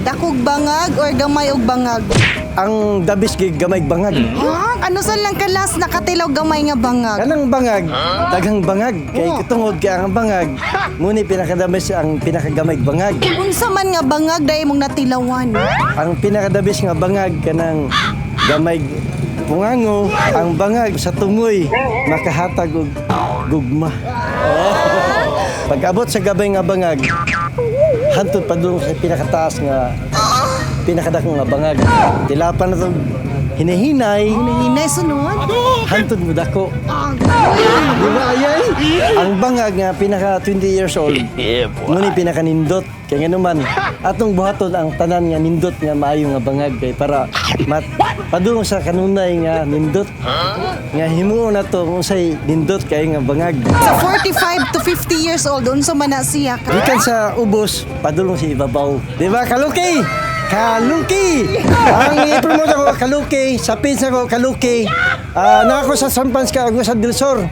Dakog bangag or gamay og bangag? Ang dabis kay gamay bangag. Ano sa lang kalas nakatilaw gamay nga bangag? Kanang bangag, daghang bangag. Kay tungod kay ang bangag, muni pinakadabis ang pinakagamay bangag. Unsa man nga bangag dahil mong natilawan? Ang pinakadabis nga bangag kanang gamay pungango, ang bangag sa tumoy makahatag og gugma. Pag-abot sa gabay nga bangag, hantod pa doon sa pinakataas nga pinakadakong nga bangag. Tilapan na itong hinahinay, Hinay sunod? hantod mo dako. Di ba ayay? Ang bangag nga pinaka 20 years old, ngunit pinaka nindot. Kaya nga naman, atong buhaton ang tanan nga nindot nga maayo nga bangag kay para padung sa kanunay nga nindot. Nga himuon na to unsay nindot kay nga bangag. Sa 45 to 50 years old, unsa man na siya? Gikan sa ubos, padulong si ibabaw. Di ba, kalokey? Kalokey! Ang i-promote ako, kalokey. Sa page ako, kalokey. Nako sa Sampans ka, sa Del Sur.